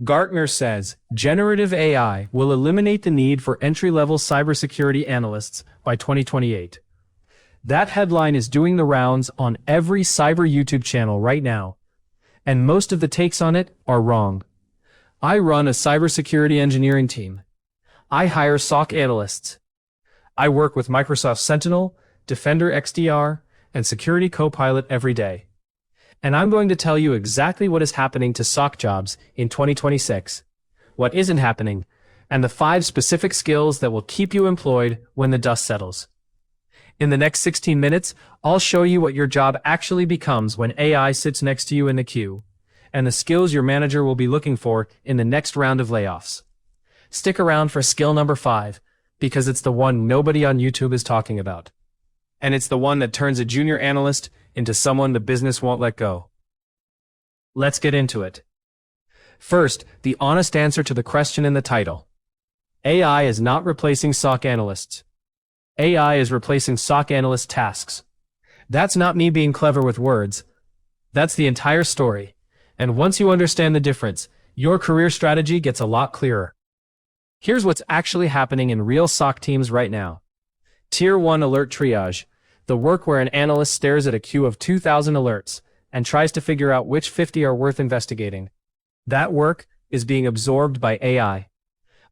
Gartner says generative AI will eliminate the need for entry-level cybersecurity analysts by 2028. That headline is doing the rounds on every cyber YouTube channel right now, and most of the takes on it are wrong. I run a cybersecurity engineering team. I hire SOC analysts. I work with Microsoft Sentinel, Defender XDR, and Security Copilot every day. And I'm going to tell you exactly what is happening to SOC jobs in 2026, what isn't happening, and the 5 specific skills that will keep you employed when the dust settles. In the next 16 minutes, I'll show you what your job actually becomes when AI sits next to you in the queue, and the skills your manager will be looking for in the next round of layoffs. Stick around for skill number 5, because it's the one nobody on YouTube is talking about. And it's the one that turns a junior analyst into someone the business won't let go. Let's get into it. First, the honest answer to the question in the title. AI is not replacing SOC analysts. AI is replacing SOC analyst tasks. That's not me being clever with words. That's the entire story. And once you understand the difference, your career strategy gets a lot clearer. Here's what's actually happening in real SOC teams right now. Tier 1 alert triage, the work where an analyst stares at a queue of 2,000 alerts and tries to figure out which 50 are worth investigating. That work is being absorbed by AI.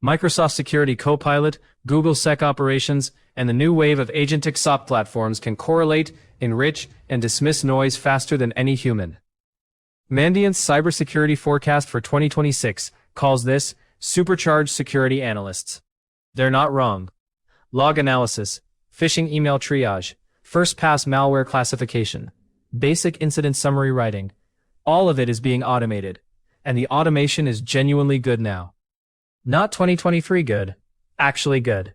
Microsoft Security Copilot, Google Sec Operations, and the new wave of agentic SOC platforms can correlate, enrich, and dismiss noise faster than any human. Mandiant's cybersecurity forecast for 2026 calls this supercharged security analysts. They're not wrong. Log analysis, phishing email triage, first-pass malware classification, basic incident summary writing, all of it is being automated, and the automation is genuinely good now. Not 2023 good, actually good.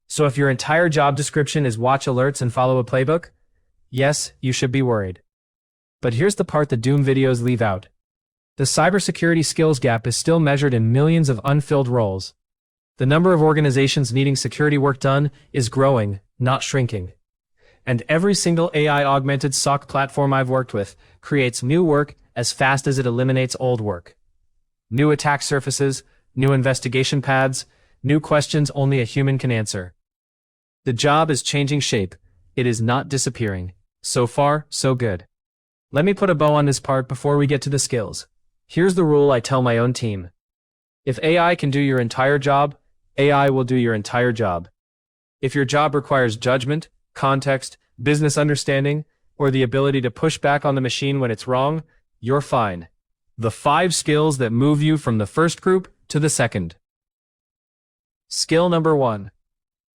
So if your entire job description is watch alerts and follow a playbook, yes, you should be worried. But here's the part the Doom videos leave out. The cybersecurity skills gap is still measured in millions of unfilled roles. The number of organizations needing security work done is growing, not shrinking. And every single AI-augmented SOC platform I've worked with creates new work as fast as it eliminates old work. New attack surfaces, new investigation paths, new questions only a human can answer. The job is changing shape. It is not disappearing. So far, so good. Let me put a bow on this part before we get to the skills. Here's the rule I tell my own team. If AI can do your entire job, AI will do your entire job. If your job requires judgment, context, business understanding, or the ability to push back on the machine when it's wrong, you're fine. The 5 skills that move you from the first group to the second. Skill number 1.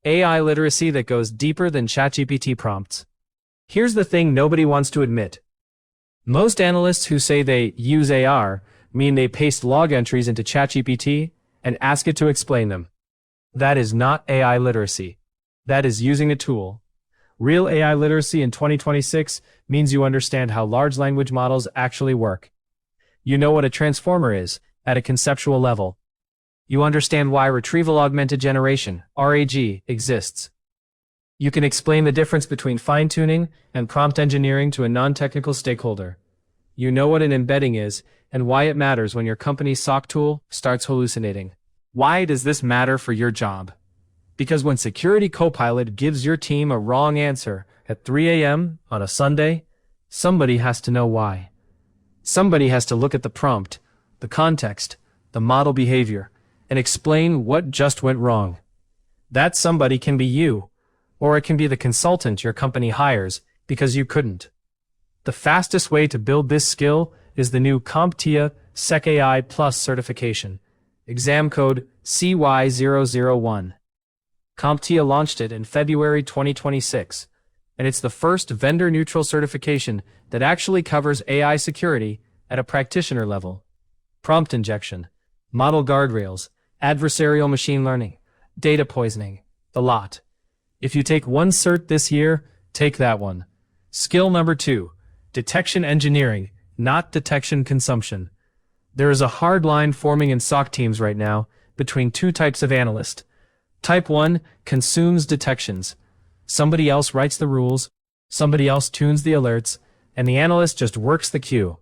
AI literacy that goes deeper than ChatGPT prompts. Here's the thing nobody wants to admit. Most analysts who say they use AI mean they paste log entries into ChatGPT and ask it to explain them. That is not AI literacy. That is using a tool. Real AI literacy in 2026 means you understand how large language models actually work. You know what a transformer is, at a conceptual level. You understand why retrieval augmented generation, RAG, exists. You can explain the difference between fine-tuning and prompt engineering to a non-technical stakeholder. You know what an embedding is and why it matters when your company's SOC tool starts hallucinating. Why does this matter for your job? Because when Security Copilot gives your team a wrong answer at 3 a.m. on a Sunday, somebody has to know why. Somebody has to look at the prompt, the context, the model behavior, and explain what just went wrong. That somebody can be you, or it can be the consultant your company hires because you couldn't. The fastest way to build this skill is the new CompTIA SecAI Plus certification, exam code CY001. CompTIA launched it in February 2026, and it's the first vendor-neutral certification that actually covers AI security at a practitioner level. Prompt injection, model guardrails, adversarial machine learning, data poisoning, the lot. If you take one cert this year, take that one. Skill number 2, detection engineering, not detection consumption. There is a hard line forming in SOC teams right now between 2 types of analyst. Type 1 consumes detections. Somebody else writes the rules, somebody else tunes the alerts, and the analyst just works the queue.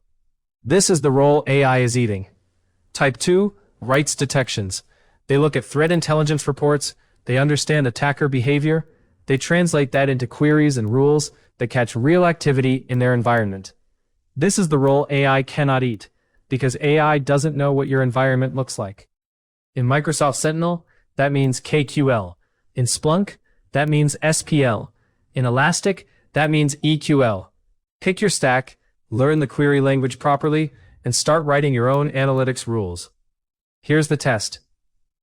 This is the role AI is eating. Type 2, rights detections. They look at threat intelligence reports, they understand attacker behavior, they translate that into queries and rules that catch real activity in their environment. This is the role AI cannot eat, because AI doesn't know what your environment looks like. In Microsoft Sentinel, that means KQL. In Splunk, that means SPL. In Elastic, that means EQL. Pick your stack, learn the query language properly, and start writing your own analytics rules. Here's the test.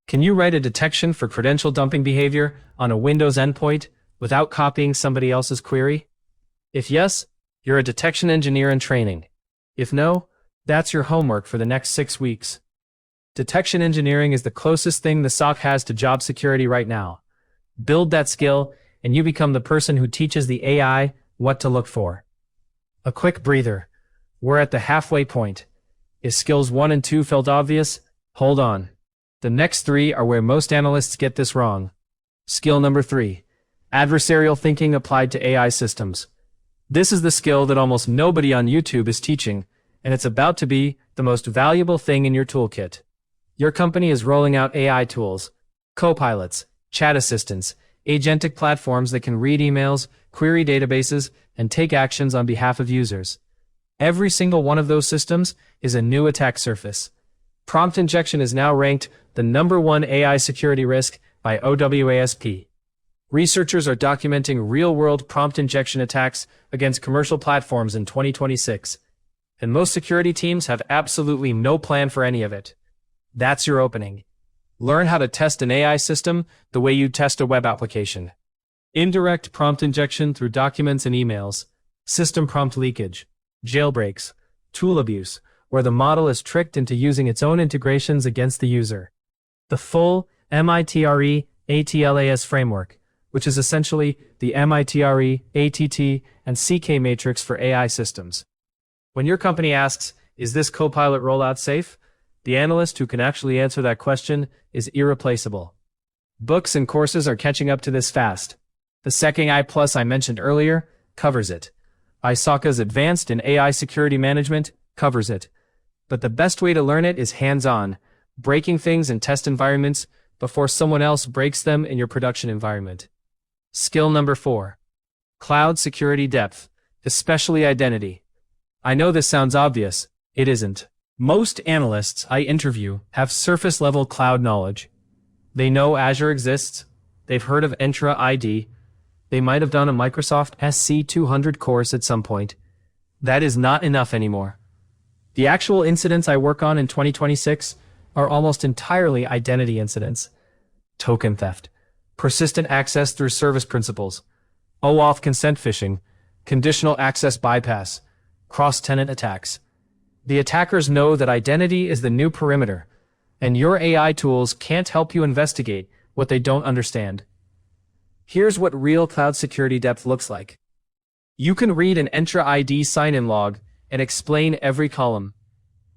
Can you write a detection for credential dumping behavior on a Windows endpoint without copying somebody else's query? If yes, you're a detection engineer in training. If no, that's your homework for the next 6 weeks. Detection engineering is the closest thing the SOC has to job security right now. Build that skill, and you become the person who teaches the AI what to look for. A quick breather. We're at the halfway point. Is skills 1 and 2 felt obvious? Hold on. The next 3 are where most analysts get this wrong. Skill number 3. Adversarial thinking applied to AI systems. This is the skill that almost nobody on YouTube is teaching, and it's about to be the most valuable thing in your toolkit. Your company is rolling out AI tools, copilots, chat assistants, agentic platforms that can read emails, query databases, and take actions on behalf of users. Every single one of those systems is a new attack surface. Prompt injection is now ranked the #1 AI security risk by OWASP. Researchers are documenting real-world prompt injection attacks against commercial platforms in 2026, and most security teams have absolutely no plan for any of it. That's your opening. Learn how to test an AI system the way you test a web application. Indirect prompt injection through documents and emails, system prompt leakage, jailbreaks, tool abuse, where the model is tricked into using its own integrations against the user. The full MITRE ATLAS framework, which is essentially the MITRE, ATT, and CK matrix for AI systems. When your company asks, is this Copilot rollout safe? The analyst who can actually answer that question is irreplaceable. Books and courses are catching up to this fast. The SecAI Plus I mentioned earlier covers it. ISACA's Advanced in AI Security Management covers it. But the best way to learn it is hands-on, breaking things in test environments before someone else breaks them in your production environment. Skill number 4. Cloud security depth, especially identity. I know this sounds obvious. It isn't. Most analysts I interview have surface-level cloud knowledge. They know Azure exists. They've heard of Entra ID. They might have done a Microsoft SC200 course at some point. That is not enough anymore. The actual incidents I work on in 2026 are almost entirely identity incidents. Token theft, persistent access through service principals, OAuth consent phishing, conditional access bypass, cross-tenant attacks. The attackers know that identity is the new perimeter, and your AI tools can't help you investigate what they don't understand. Here's what real cloud security depth looks like. You can read an Entra ID sign-in log and explain every column.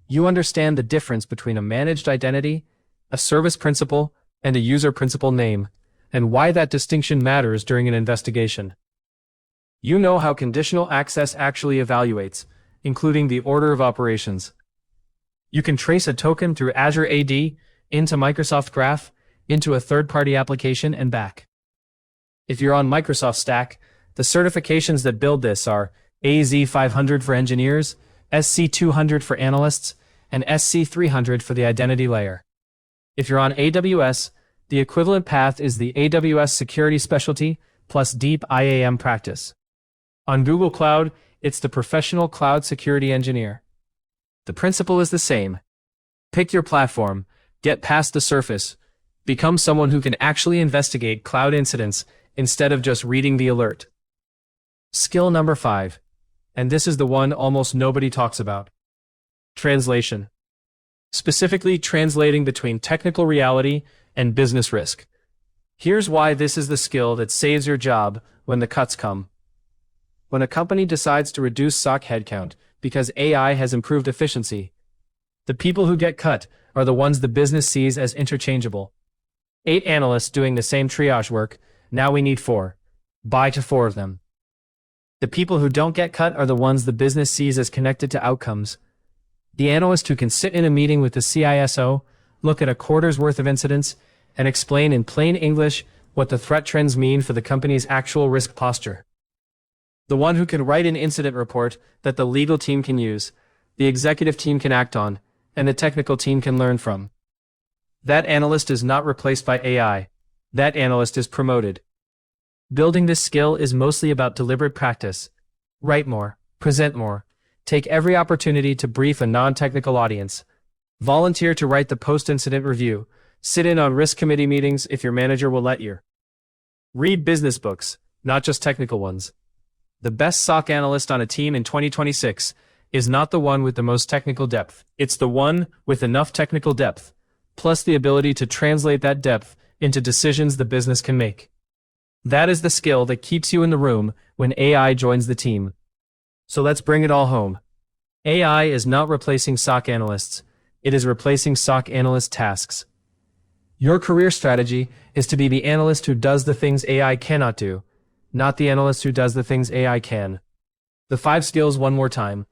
You understand the difference between a managed identity, a service principal, and a user principal name, and why that distinction matters during an investigation. You know how conditional access actually evaluates, including the order of operations. You can trace a token through Azure AD into Microsoft Graph, into a third-party application, and back. If you're on Microsoft Stack, the certifications that build this are AZ500 for engineers, SC200 for analysts, and SC300 for the identity layer. If you're on AWS, the equivalent path is the AWS Security Specialty plus Deep IAM practice. On Google Cloud, it's the Professional Cloud Security Engineer. The principle is the same. Pick your platform, get past the surface, become someone who can actually investigate cloud incidents instead of just reading the alert. Skill number 5, and this is the one almost nobody talks about. Translation. Specifically translating between technical reality and business risk. Here's why this is the skill that saves your job when the cuts come. When a company decides to reduce SOC headcount because AI has improved efficiency, the people who get cut are the ones the business sees as interchangeable. 8 analysts doing the same triage work, now we need 4. Buy to 4 of them. The people who don't get cut are the ones the business sees as connected to outcomes. The analyst who can sit in a meeting with the CISO, look at a quarter's worth of incidents, and explain in plain English what the threat trends mean for the company's actual risk posture. The one who can write an incident report that the legal team can use, the executive team can act on, and the technical team can learn from. That analyst is not replaced by AI. That analyst is promoted. Building this skill is mostly about deliberate practice. Write more, present more, take every opportunity to brief a non-technical audience. Volunteer to write the post-incident review. Sit in on risk committee meetings if your manager will let you. Read business books, not just technical ones. The best SOC analyst on a team in 2026 is not the one with the most technical depth. It's the one with enough technical depth, plus the ability to translate that depth into decisions the business can make. That is the skill that keeps you in the room when AI joins the team. So let's bring it all home. AI is not replacing SOC analysts. It is replacing SOC analyst tasks. Your career strategy is to be the analyst who does the things AI cannot do, not the analyst who does the things AI can. The 5 skills one more time.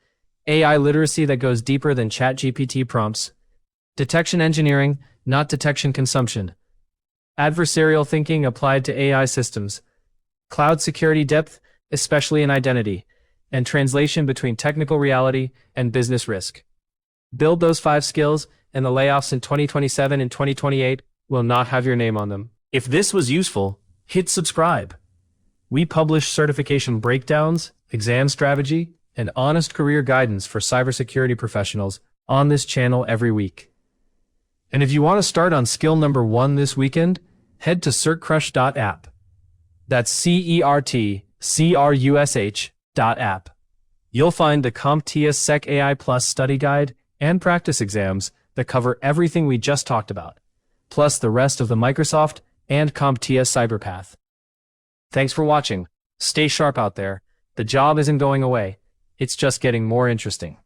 AI literacy that goes deeper than ChatGPT prompts. Detection engineering, not detection consumption. Adversarial thinking applied to AI systems. Cloud security depth, especially in identity. And translation between technical reality and business risk. Build those 5 skills, and the layoffs in 2027 and 2028 will not have your name on them. If this was useful, hit subscribe. We publish certification breakdowns, exam strategy, and honest career guidance for cybersecurity professionals on this channel every week. And if you want to start on skill number 1 this weekend, head to CertCrush.app. That's CertCrush.app. You'll find the CompTIA Sec AI Plus study guide and practice exams that cover everything we just talked about, plus the rest of the Microsoft and CompTIA CyberPath. Thanks for watching. Stay sharp out there. The job isn't going away. It's just getting more interesting.